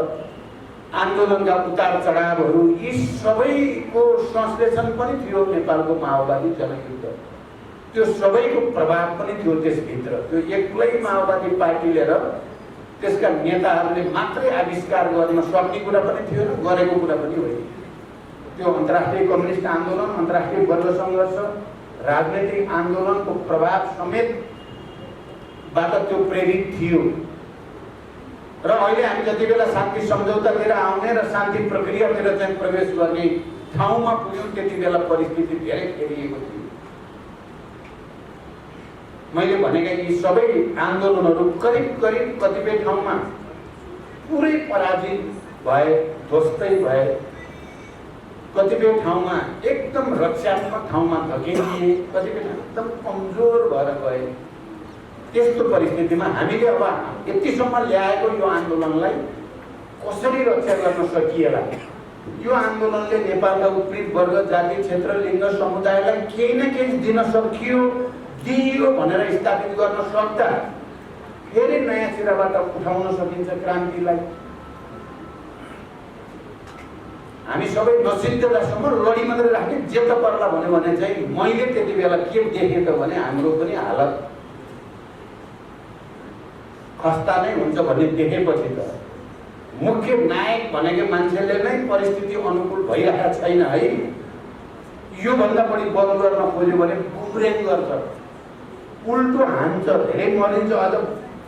S1: आन्दोलनका उतार चढावहरू, यी सबैको संश्लेषण पनि थियो नेपालको माओवादी जनयुद्ध। त्यो सबैको प्रभाव पनि थियो त्यसभित्र। त्यो एक्लै माओवादी पार्टीले र त्यसका नेताहरूले मात्रै आविष्कार गर्न सक्ने कुरा पनि थियो र गरेको कुरा पनि होइन। त्यो अन्तर्राष्ट्रिय कम्युनिस्ट आन्दोलन, अन्तर्राष्ट्रिय वर्ग सङ्घर्ष, राजनैतिक आन्दोलनको प्रभाव समेतबाट त्यो प्रेरित थियो। र अहिले हामी जति बेला शान्ति सम्झौतातिर आउने र शान्ति प्रक्रियातिर चाहिँ प्रवेश गर्ने ठाउँमा पुग्यौँ त्यति बेला परिस्थिति धेरै फेरिएको थियो। मैले भनेका यी सबै आन्दोलनहरू करिब करिब कतिपय ठाउँमा पुरै पराजित भए, ध्वस्तै भए, कतिपय ठाउँमा एकदम रक्षात्मक ठाउँमा धकेलिए, कतिपय एकदम कमजोर भएर गए। त्यस्तो परिस्थितिमा हामीले अब यतिसम्म ल्याएको यो आन्दोलनलाई कसरी रक्षा गर्न सकिएला? यो आन्दोलनले नेपालका उत्पीडित वर्ग, जाति, क्षेत्र, लिङ्ग, समुदायलाई केही न केही दिन सकियो, दियो भनेर स्थापित गर्न सक्दा फेरि नयाँ सिराबाट उठाउन सकिन्छ क्रान्तिलाई। हामी सबै नसिद्धतासम्म लडी मात्रै राख्ने, जे त पर्ला भन्यो भने चाहिँ मैले त्यति बेला के देखेँ त भने हाम्रो पनि हालत खस्ता नै हुन्छ भन्ने देखेपछि त मुख्य नायक भनेको मान्छेले नै परिस्थिति अनुकूल भइरहेको छैन है। योभन्दा बढी बल गर्न खोज्यो भने गुम्रेन गर्छ, उल्टो हान्छ, धेरै मरिन्छ। अझ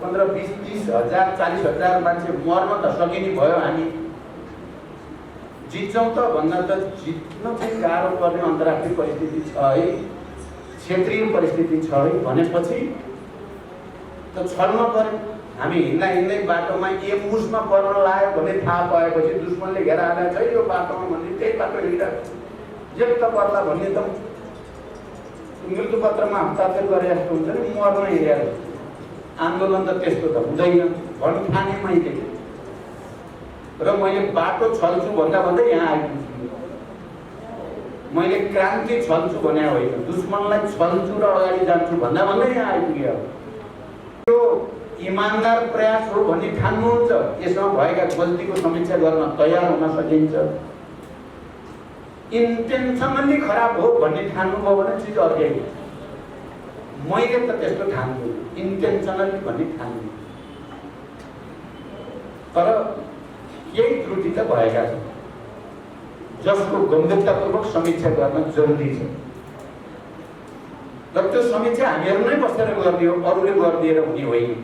S1: 15, 20, 30 हजार, 40 हजार मान्छे मर्न त सकिने भयो। हामी जित्छौँ त भन्दा त जित्न चाहिँ गाह्रो पर्ने अन्तर्राष्ट्रिय परिस्थिति छ है, क्षेत्रीय परिस्थिति छ है भनेपछि त छल्न पर्यो। हामी हिँड्दै बाटोमा एम्बुसमा पर्न लाग्यो भने थाहा पाएपछि दुश्मनले घेरा हालेको छ यो बाटोमा भन्ने, त्यही बाटो हिँडिरहेको जे त पर्ला भन्ने त मृत्युपत्रमा हस्ताक्षर गरे जस्तो हुन्छ नि, मर्न हिँडेर। आन्दोलन त त्यस्तो त हुँदैन भन्ठाने मैले। र मैले बाटो छल्छु भन्दा भन्दै यहाँ आइपुग्छु। मैले क्रान्ति छल्छु भने होइन, दुश्मनलाई छल्छु र अगाडि जान्छु भन्दा भन्दै यहाँ आइपुग्यो। यो इमान्दार प्रयास हो भन्ने ठान्नुहुन्छ, यसमा भएका गल्तीको समीक्षा गर्न तयार हुन सकिन्छ। इन्टेन्सनली खराब हो भन्ने ठान्नुभयो भने चिज अर्कै हो। मैले त त्यस्तो ठान्छु, इन्टेन्सनली भन्ने ठान्छु। तर केही त्रुटि त भएका छन् जसको गम्भीरतापूर्वक समीक्षा गर्न जरुरी छ। र त्यो समीक्षा हामीहरू नै बसेर गर्ने हो, अरूले गरिदिएर हुने होइन।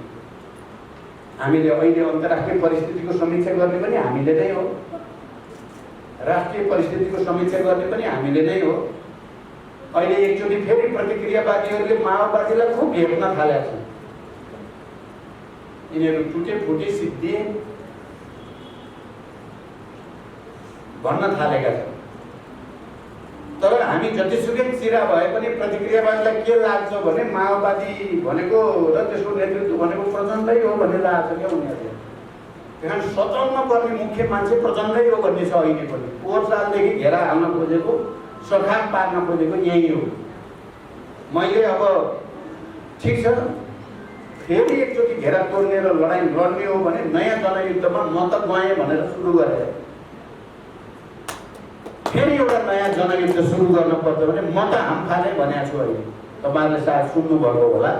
S1: हामीले अहिले अन्तर्राष्ट्रिय परिस्थितिको समीक्षा गर्ने पनि हामीले नै हो, राष्ट्रिय परिस्थितिको समीक्षा गर्ने पनि हामीले नै हो। अहिले एकचोटि फेरि प्रतिक्रियावादीहरूले माओवादीलाई खुब हेप्न थालेका छन्। यिनीहरू टुटे फुटे सिद्धिए भन्न थालेका छन्। तर हामी जतिसुकै चिरा भए पनि प्रतिक्रियावादीलाई के लाग्छ भने माओवादी भनेको र त्यसको नेतृत्व भनेको प्रचण्डै हो भन्ने लाग्छ क्या उनीहरूले। त्यहाँ सचाउन पर्ने मुख्य मान्छे प्रचण्डै हो भन्ने छ अहिले पनि। पोहोर सालदेखि घेरा हाल्न खोजेको, सखाप पार्न खोजेको यही हो। मैले अब ठिक छ फेरि एकचोटि घेरा तोड्ने र लडाइँ लड्ने हो भने नयाँ जनयुद्धमा म त गएँ भनेर सुरु गरे। फेरि एउटा नयाँ जनयुद्ध सुरु गर्न पर्छ भने म त हाम फाले भनेको छु। अहिले तपाईँहरूले सायद सुन्नुभएको होला।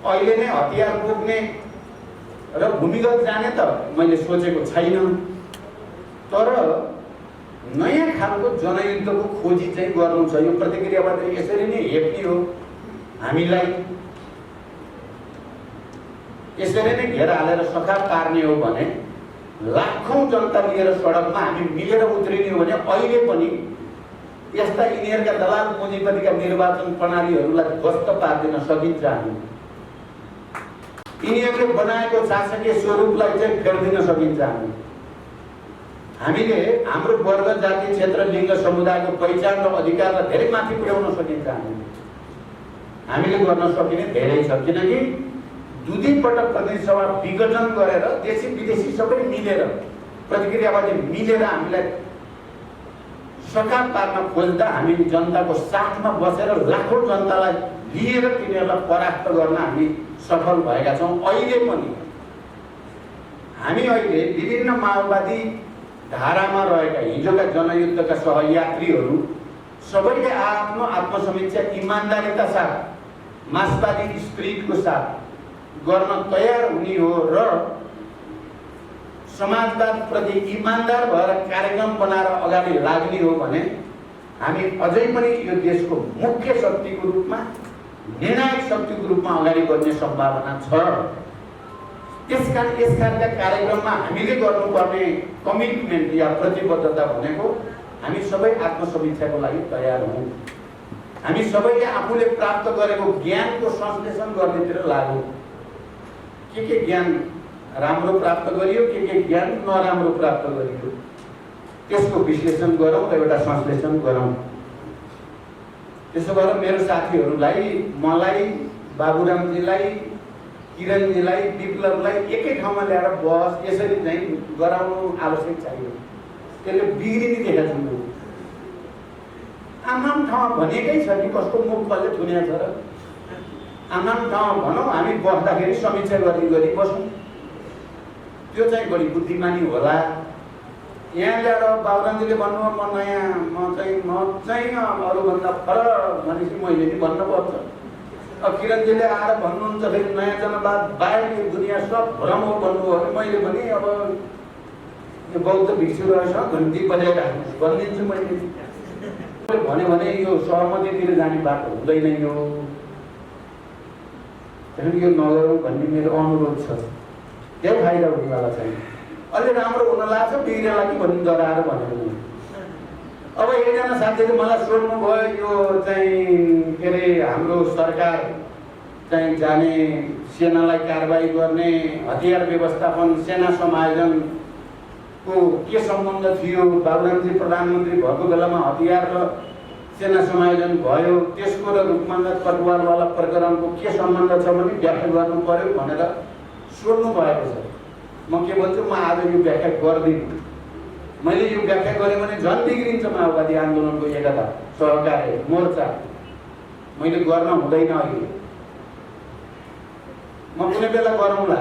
S1: अहिले नै हतियार बोक्ने र भूमिगत जाने त मैले सोचेको छैन। तर नयाँ खालको जनयुद्धको खोजी चाहिँ गर्नु छ। यो प्रतिक्रियाबाट यसरी नै हेप्ने हो। हामीलाई यसरी नै घेरा हालेर सखा पार्ने हो भने लाखौं जनता लिएर सडकमा हामी मिलेर उत्रिने हो भने अहिले पनि यस्ता यिनीहरूका दलाल पुँजीपतिका निर्वाचन प्रणालीहरूलाई ध्वस्त पार्दिन सकिन्छ। हामी यिनीहरूले बनाएको शासकीय स्वरूपलाई चाहिँ फेर्दिन सकिन्छ। हामीले हाम्रो वर्ग, जाति, क्षेत्र, लिङ्ग, समुदायको पहिचान र अधिकारलाई धेरै माथि पुर्याउन सकिन्छ। हामीले गर्न सकिने धेरै छ। किनकि दुईपटक प्रतिनिधि सभा विघटन गरेर देशी विदेशी सबै मिलेर प्रतिक्रियावादी मिलेर हामीलाई सखा पार्न खोज्दा हामी जनताको साथमा बसेर लाखौं जनतालाई लिएर तिनीहरूलाई परास्त गर्न हामी सफल भएका छौँ। अहिले पनि हामी अहिले विभिन्न माओवादी धारामा रहेका हिजोका जनयुद्धका सहयात्रीहरू सबैले आफ्नो आत्मसमीक्षा इमान्दारीका साथ, मार्क्सवादी स्पिरिटको साथ गर्न तयार हुने हो र समाजवाद प्रति इमान्दार भएर कार्यक्रम बनाएर अगाडि लाग्ने हो भने हामी अझै पनि यो देशको मुख्य शक्तिको रूपमा, निर्णायक शक्तिको रूपमा अगाडि बढ्ने सम्भावना छ। यसकारणका कार्यक्रममा हामीले गर्नुपर्ने कमिटमेन्ट या प्रतिबद्धता भनेको हामी सबै आत्मसमीक्षाको लागि तयार हौँ। हामी सबैले आफूले प्राप्त गरेको ज्ञानको संश्लेषण गर्नेतिर लागौँ। के ज्ञान राम्रो प्राप्त गरियो, के ज्ञान नराम्रो प्राप्त गरियो, त्यसको विश्लेषण गरौँ र एउटा संश्लेषण गरौँ। त्यसो भएर मेरो साथीहरूलाई, मलाई, बाबुरामजीलाई, किरणजीलाई, विप्लवलाई एकै ठाउँमा ल्याएर बस यसरी चाहिँ गराउनु आवश्यक चाहियो। त्यसले बिग्रिने देखेको छु म। आमाम ठाउँ भनेकै छ कि कसको मुख कसले थुनेको छ र आमाम ठाउँ भनौँ हामी बस्दाखेरि समीक्षा गरी बसौँ। त्यो चाहिँ बढी बुद्धिमानी होला। यहाँ ल्याएर बाबुरामजीले भन्नुभयो म चाहिँ अरूभन्दा फरक भनेपछि मैले नि भन्नुपर्छ। अब किरणजीले आएर भन्नुहुन्छ फेरि नयाँ जनवाद बाहिर दुनियाँ सब भ्रम हो भन्नुभयो भने मैले पनि अब यो बौद्ध भिक्षु रहेछ घन्टी बजाइराख्नु भनिदिन्छु मैले। भन्यो भने यो सहमतितिर जाने बाटो हुँदैन। यो यो नगरौँ भन्ने मेरो अनुरोध छ। केही फाइदा हुनेवाला छैन। अलि राम्रो हुन लाग्छ बिग्रेला कि भन्ने डराएर भनेको। अब एकजना साथीले मलाई सोध्नु भयो यो चाहिँ के अरे हाम्रो सरकार चाहिँ जाने, सेनालाई कारबाही गर्ने, हतियार व्यवस्थापन, सेना समायोजनको के सम्बन्ध थियो? बाबुरामजी प्रधानमन्त्री भएको बेलामा हतियार र सेना समायोजन भयो, त्यसको र रूपमन्गर कटुवालवाला प्रकरणको के सम्बन्ध छ भने व्याख्या गर्नु पर्यो भनेर सोध्नु भएको छ। म के भन्छु, म आज यो व्याख्या गर्दिनँ। मैले यो व्याख्या गरेँ भने झन् बिग्रिन्छ माओवादी आन्दोलनको एकता, सहकार्य, मोर्चा। मैले गर्न हुँदैन अहिले। म कुनै बेला गरौँला,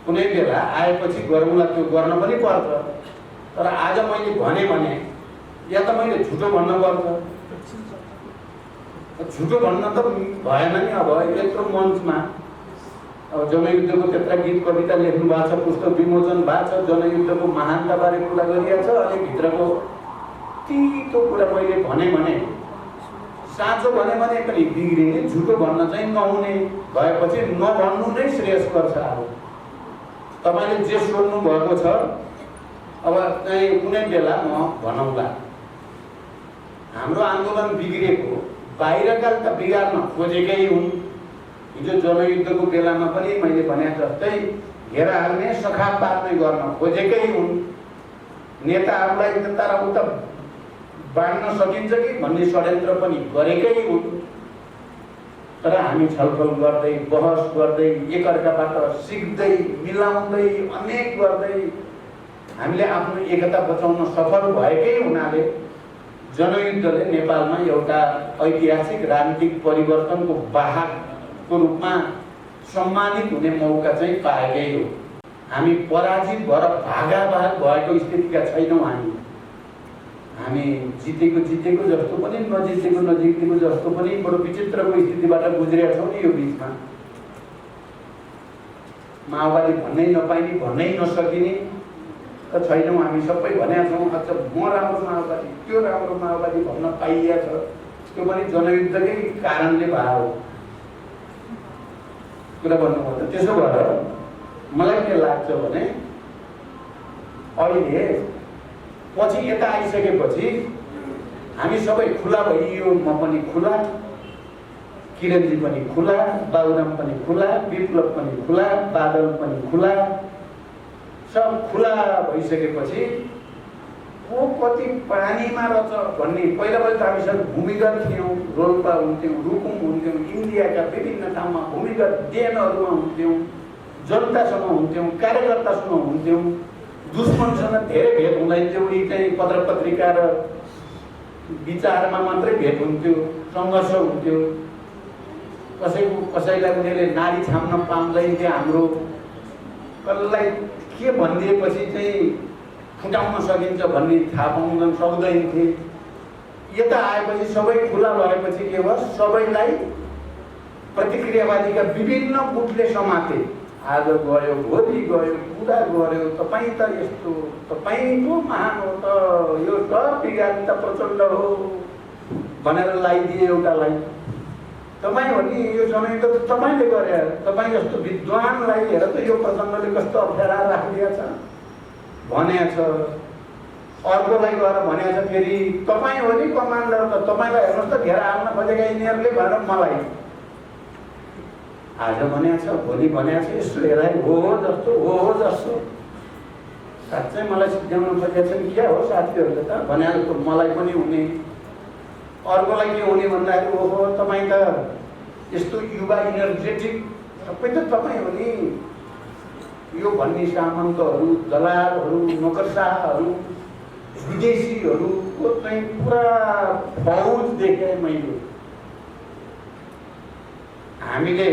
S1: कुनै बेला आएपछि गरौँला। त्यो गर्न पनि पर्छ। तर आज मैले भने या त मैले झुटो भन्नु पर्छ। झुटो भन्न त भएन नि। अब यत्रो मञ्चमा अब जनयुद्धको त्यत्रा गीत कविता लेख्नु भएको छ, पुस्तक विमोचन भएको छ, जनयुद्धको महानताबारे कुरा गरिएको छ। अनि भित्रको तितो कुरा मैले भने साँचो भने पनि बिग्रिने, झुटो भन्न चाहिँ नहुने भएपछि नभन्नु नै श्रेयस्कर छ। अब तपाईँले जे सोध्नु भएको छ अब चाहिँ कुनै बेला म भनौँला। हाम्रो आन्दोलन बिग्रेको बाहिरका त बिगार्न खोजेकै हुन्। हिजो जनयुद्धको बेलामा पनि मैले भने जस्तै घेरा हाल्ने सखा पार्ने गर्न खोजेकै हुन्। नेताहरूलाई तर उता बाँड्न सकिन्छ कि भन्ने षड्यन्त्र पनि गरेकै हुन्। तर हामी छलफल गर्दै बहस गर्दै एकअर्काबाट सिक्दै मिलाउँदै अनेक गर्दै हामीले आफ्नो एकता बचाउन सफल भएकै हुनाले जनयुद्धले नेपालमा एउटा ऐतिहासिक राजनीतिक परिवर्तनको वाहकको रूपमा सम्मानित हुने मौका चाहिँ पाएकै हो। हामी पराजित भएर भागाभाग भएको स्थितिका छैनौँ। हामी जितेको जस्तो पनि नजितेको जस्तो पनि बडो विचित्रको स्थितिबाट गुज्रेका छौँ नि। यो बिचमा माओवादी भन्नै नपाइने भन्नै नसकिने त छैनौँ। हामी सबै भनेका छौँ अझ म राम्रो माओवादी त्यो राम्रो माओवादी भन्न पाइएको छ। त्यो पनि जनयुद्धकै कारणले भयो कुरा भन्नुपर्दा। त्यसो भएर मलाई के लाग्छ भने अहिले पछि यता आइसकेपछि हामी सबै खुला भइयो। म पनि खुला, किरणजी पनि खुला, बाबुराम पनि खुला, विप्लव पनि खुला, बादल पनि खुला, सब खुला भइसकेपछि को कति पानीमा रहेछ भन्ने पहिला त हामीसँग भूमिगत थियौँ। रोल्पा हुन्थ्यौँ, रुकुम हुन्थ्यौँ, इन्डियाका विभिन्न ठाउँमा भूमिगत डेनहरूमा हुन्थ्यौँ, जनतासँग हुन्थ्यौँ, कार्यकर्तासँग हुन्थ्यौँ, दुश्मनसँग धेरै भेट हुँदैन थियो। यी चाहिँ पत्र पत्रिका र विचारमा मात्रै भेट हुन्थ्यो, सङ्घर्ष हुन्थ्यो। कसैलाई उनीहरूले नारी छाम्न पाउँदैन थियो। हाम्रो कसलाई के भनिदिएपछि चाहिँ फुटाउन सकिन्छ भन्ने थाहा पाउन सक्दैन थिए। यता आएपछि सबै खुला भएपछि के भयो, सबैलाई प्रतिक्रियावादीका विभिन्न गुटले समाते। आज गयो, भोलि गयो, कुरा गऱ्यो, तपाईँ त यस्तो, तपाईँ पो महान हो त, यो सब बिगारी त प्रचण्ड हो भनेर लगाइदिए एउटालाई। तपाईँ हो नि यो समय त तपाईँले गरे, तपाईँ जस्तो विद्वानलाई हेर त यो प्रचण्डले कस्तो अप्ठ्यारा राखिदिएको छ भनेको छ। अर्कोलाई गएर भनेको छ फेरि तपाईँ हो नि कमान्डर त, तपाईँलाई हेर्नुहोस् त घेरा हाल्न खोजेका यिनीहरूले भनेर मलाई आज भनेको छ, भोलि भनेको छ। यसो हेर्दा हो जस्तो साँच्चै मलाई सिद्ध्याउनु खोजेको छ कि क्या हो साथीहरूले त भनेको मलाई पनि हुने। अर्कोलाई के हुने भन्दाखेरि ओहो तपाईँ त यस्तो युवा इनर्जेटिक सबै त तपाईँ हो नि। यो भन्ने सामन्तहरू, दलालहरू, नोकरशाहहरू, विदेशीहरूको चाहिँ पुरा फौज देखेँ मैले। हामीले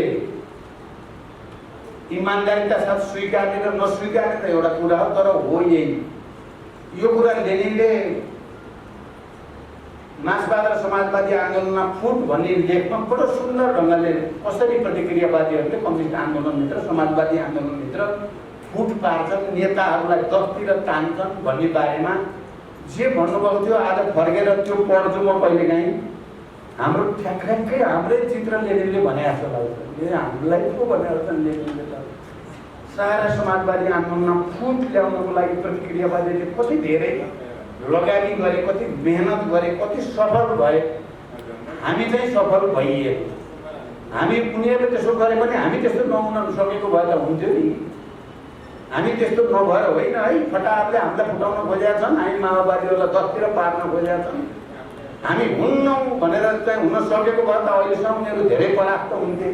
S1: इमान्दारिता साथ स्वीकार्ने र नस्वीकार्ने त एउटा कुरा हो, तर हो यही। यो कुरा लेनिनले मार्क्सवाद र समाजवादी आन्दोलनमा फुट भन्ने लेखमा बडो सुन्दर ढङ्गले कसरी प्रतिक्रियावादीहरूले कम्युनिस्ट आन्दोलनभित्र, समाजवादी आन्दोलनभित्र फुट पार्छन्, नेताहरूलाई दसतिर तान्छन् भन्ने बारेमा जे भन्नुभएको थियो। आज फर्केर त्यो पढ्छु म कहिलेकाहीँ। हाम्रो ठ्याक्कै हाम्रै चित्र लेनिनले भने जस्तो लाग्छ। यो हामीलाई पो भनेर छ लेनिनले त। सारा समाजवादी आन्दोलनमा फुट ल्याउनको लागि प्रतिक्रियावादीले कति धेरै लगानी गरे, कति मेहनत गरे, कति सफल भए। हामी चाहिँ सफल भइए। हामी उनीहरूले त्यसो गरे पनि हामी त्यस्तो नहुन सकेको भए त हुन्थ्यो नि। हामी त्यस्तो नभएर होइन है, फटाफटले हामीलाई फुटाउन खोजेका छन्, हामी माओवादीहरूलाई दसतिर पार्न खोजेका छन्। हामी हुन्नौँ भनेर चाहिँ हुन सकेको भए त अहिलेसम्म उनीहरू धेरै परास्त हुन्थे।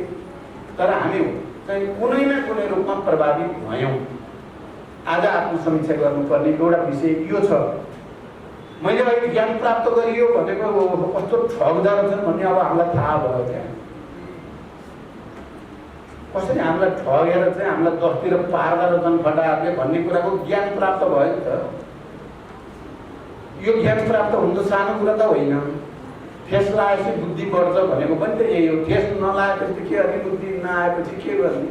S1: तर हामी चाहिँ कुनै न कुनै रूपमा प्रभावित भयौँ। आज आत्मसमीक्षा गर्नुपर्ने एउटा विषय यो छ। मैले अहिले ज्ञान प्राप्त गरियो भनेको कस्तो ठग्दा रहेछन् भन्ने अब हामीलाई थाहा भयो। त्यहाँ कसरी हामीलाई ठगेर चाहिँ हामीलाई दसतिर पार्दा रहेछन् फटाफटले भन्ने कुराको ज्ञान प्राप्त भयो नि त। यो ज्ञान प्राप्त हुनु त सानो कुरा त होइन। ठेस लगाएपछि बुद्धि बढ्छ भनेको पनि त यही हो। ठेस नलाएपछि के गर्ने, बुद्धि नआएपछि के गर्ने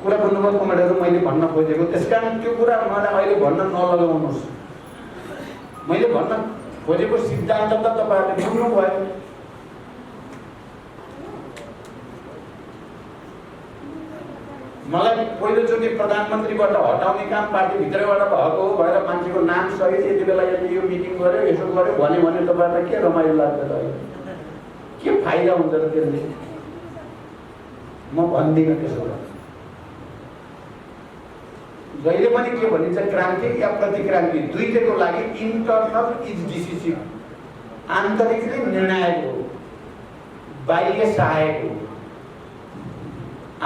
S1: कुरा भन्नुभयो कमेडहरू मैले भन्न खोजेको। त्यस कारण त्यो कुरा मलाई अहिले भन्न नलगाउनुहोस्। मैले भन्न खोजेको सिद्धान्त त तपाईँहरूले बुझ्नुभयो। मलाई पहिलोचोटि प्रधानमन्त्रीबाट हटाउने काम पार्टीभित्रबाट भएको हो भएर मान्छेको नाम सहित यति बेला यदि यो मिटिङ गर्यो, यसो गर्यो भने तपाईँहरूलाई के रमाइलो लाग्छ त? के फाइदा हुन्छ र त्यसले? म भन्दिनँ त्यसो गर्नु। जहिले पनि के भनिन्छ, क्रान्ति या प्रतिक्रान्ति दुईटैको लागि इन्टरनल इज डिसिसिभ। आन्तरिकले निर्णायक हो, बाह्य सहायक हो।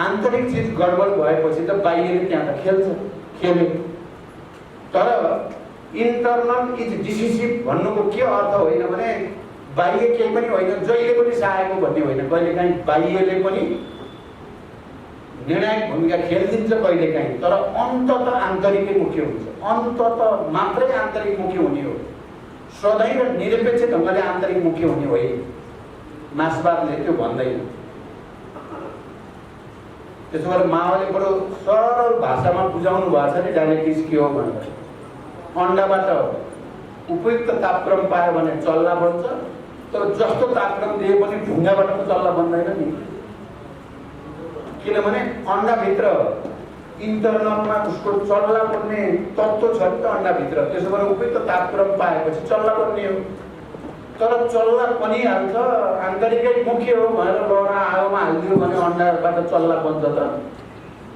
S1: आन्तरिक चिज गडबड भएपछि त बाह्यले त्यहाँ त खेल्यो। तर इन्टरनल इज डिसिसिभ भन्नुको के अर्थ होइन भने बाह्य केही पनि होइन, जहिले पनि सहायक हो भन्ने होइन। कहिलेकाहीँ बाह्यले पनि निर्णायक भूमिका खेलिदिन्छ कहिलेकाहीँ, तर अन्ततः आन्तरिकै मुख्य हुन्छ। अन्ततः मात्रै आन्तरिक मुख्य हुने हो, सधैँ र निरपेक्ष ढङ्गले आन्तरिक मुख्य हुने होइन। मार्क्सवादले त्यो भन्दैन। त्यसो भएर माओले बडो सरल भाषामा बुझाउनु भएको छ नि डायलेक्टिक्स के हो भनेर। अन्डाबाट उपयुक्त तापक्रम पायो भने चल्ला बन्छ, तर जस्तो तापक्रम दिए पनि ढुङ्गाबाट त चल्ला बन्दैन नि। किनभने अन्डाभित्र इन्टरनलमा उसको चल्ला बन्ने तत्त्व छ नि त अन्डाभित्र। त्यसो भएर उपयुक्त तापक्रम पाएपछि चल्ला बन्ने हो। तर चल्ला पनि हाल्छ, आन्तरिकै मुख्य हो भनेर लगेर आगोमा हालिदियो भने अन्डाबाट चल्ला बन्छ त?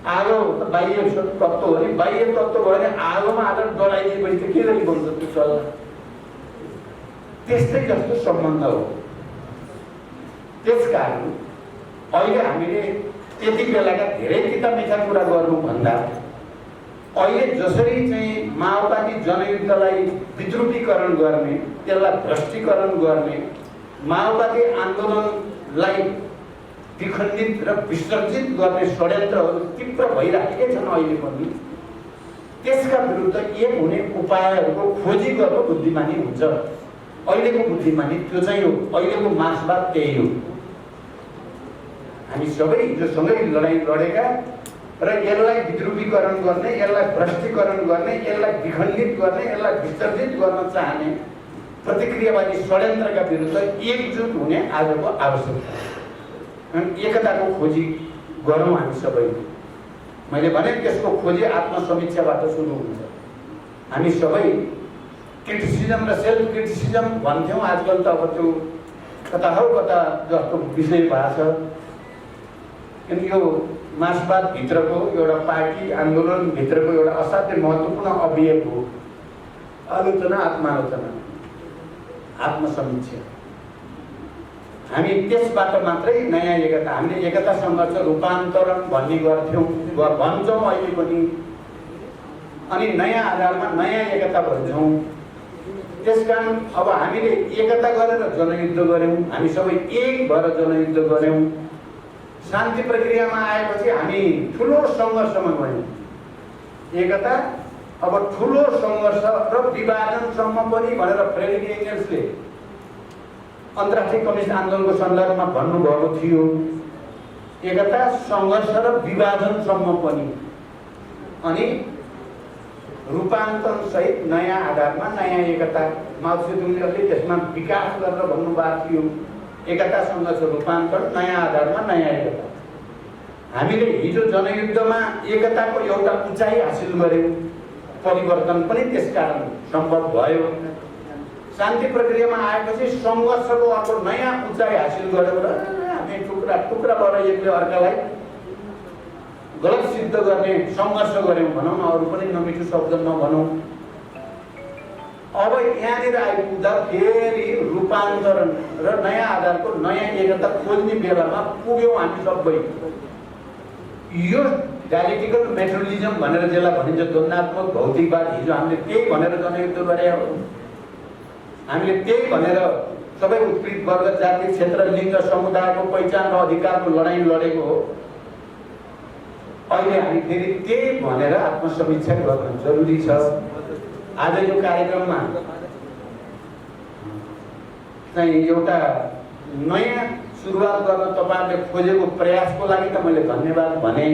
S1: आगो त बाह्य तत्त्व हो नि, बाह्य तत्त्व भयो भने आगोमा हालेर डढाइदिएपछि त के गरी बन्छ त्यो चल्ला? त्यस्तै जस्तो सम्बन्ध हो। त्यसकारण अहिले हामीले त्यति बेलाका धेरै तिता मिठा कुरा गर्नुभन्दा अहिले जसरी चाहिँ माओवादी जनयुद्धलाई विद्रूपीकरण गर्ने, त्यसलाई भ्रष्टीकरण गर्ने, माओवादी आन्दोलनलाई विखण्डित र विसर्जित गर्ने षड्यन्त्रहरू तीव्र भइराखेकै छन् अहिले पनि। त्यसका विरुद्ध एक हुने उपायहरूको खोजी गर्नु बुद्धिमानी हुन्छ। अहिलेको बुद्धिमानी त्यो चाहिँ हो, अहिलेको मार्क्सवाद त्यही हो। हामी सबै हिजोसँगै लडाइँ लडेका र यसलाई विद्रूपीकरण गर्ने, यसलाई भ्रष्टीकरण गर्ने, यसलाई विखण्डित गर्ने, यसलाई विसर्जित गर्न चाहने प्रतिक्रियावादी षड्यन्त्रका विरुद्ध एकजुट हुने आजको आवश्यकता छ। एकताको खोजी गरौँ हामी सबैले। मैले भने त्यसको खोजी आत्मसमीक्षाबाट सुरु हुन्छ। हामी सबै क्रिटिसिजम र सेल्फ क्रिटिसिजम भन्थ्यौँ, आजकल त अब त्यो कता हो कता जस्तो विषय भएको छ। किनकि यो मार्क्सवादभित्रको एउटा पार्टी आन्दोलनभित्रको एउटा असाध्यै महत्त्वपूर्ण अवयव हो आलोचना, आत्मालोचना, आत्मसमीक्षा। हामी त्यसबाट मात्रै नयाँ एकता, हामीले एकता सङ्घर्ष रूपान्तरण भन्ने भन्छौँ अहिले पनि, अनि नयाँ आधारमा नयाँ एकता भन्छौँ। त्यसकारण अब हामीले एकता गरेर जनयुद्ध गऱ्यौँ, हामी सबै एक भएर जनयुद्ध गऱ्यौँ। शान्ति प्रक्रियामा आएपछि हामी ठुलो सङ्घर्षमा गयौँ। एकता अब ठुलो सङ्घर्ष र विभाजनसम्म पनि भनेर फ्रेडरिक एङ्गल्सले अन्तर्राष्ट्रिय कम्युनिस्ट आन्दोलनको सन्दर्भमा भन्नुभएको थियो। एकता सङ्घर्ष र विभाजनसम्म पनि, अनि रूपान्तरण सहित नयाँ आधारमा नयाँ एकता। माओ त्से-तुङले अलि त्यसमा विकास गरेर भन्नुभएको थियो, एकता सङ्घर्ष रूपान्तरण नयाँ आधारमा नयाँ एकता। हामीले हिजो जनयुद्धमा एकताको एउटा उचाइ हासिल गऱ्यौँ, परिवर्तन पनि त्यसकारण सम्भव भयो। शान्ति प्रक्रियामा आएपछि सङ्घर्षको अर्को नयाँ उचाइ हासिल गऱ्यौँ र हामी टुक्रा टुक्रा भएर एकले अर्कालाई गलत सिद्ध गर्ने सङ्घर्ष गऱ्यौँ भनौँ न, अरू पनि नमिठो शब्द नभनौँ। अब यहाँनिर आइपुग्दा फेरि रूपान्तरण र नयाँ आधारको नयाँ एकता खोज्ने बेलामा पुग्यौँ हामी सबै। यो डायलेक्टिकल मेटेरियलिजम भनेर जसलाई भनिन्छ, द्वन्द्वात्मक भौतिकवाद, हिजो हामीले त्यही भनेर जनयुद्ध गरे हो। हामीले त्यही भनेर सबै उत्पीडित वर्ग, जाति, क्षेत्र, लिङ्ग, समुदायको पहिचान र अधिकारको लडाइँ लडेको हो। अहिले हामी फेरि त्यही भनेर आत्मसमीक्षा गर्न जरुरी छ। आज यो कार्यक्रममा चाहिँ एउटा नयाँ सुरुवात गर्न तपाईँहरूले खोजेको प्रयासको लागि त मैले धन्यवाद भने,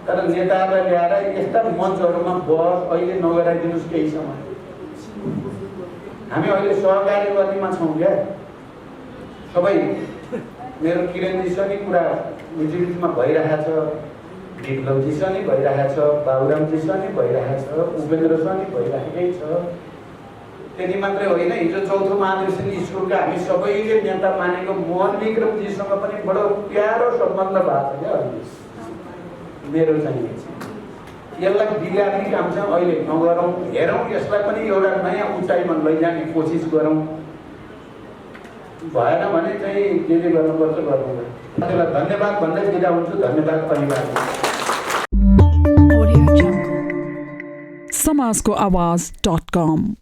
S1: तर नेताहरूलाई ल्याएर यस्ता मञ्चहरूमा बहस अहिले नगराइदिनुहोस् केही समय। हामी अहिले सहकार्य गर्नेमा छौँ क्या सबै। मेरो किरणजीसँग कुरा बिचबिचमा भइरहेछ, विप्लवजीसँग भइरहेछ, बाबुरामजीसँग भइरहेछ, उपेन्द्रसँग भइरहेकै छ। त्यति मात्रै होइन, हिजो चौथो महाधिवेशन स्कुलका हामी सबैले नेता मानेको मोहन विक्रमजीसँग पनि बडो प्यारो सम्बन्ध भएको छ क्या अहिले मेरो चाहिँ। यसलाई बिगार्ने काम चाहिँ अहिले नगरौँ, हेरौँ, यसलाई पनि एउटा नयाँ उचाइमा लैजाने कोसिस गरौँ। भएन भने चाहिँ जे जे गर्नुपर्छ गर्नु। त्यसलाई धन्यवाद भन्दै बिदा हुन्छु। धन्यवाद परिवार।
S2: समाजको आवाज.com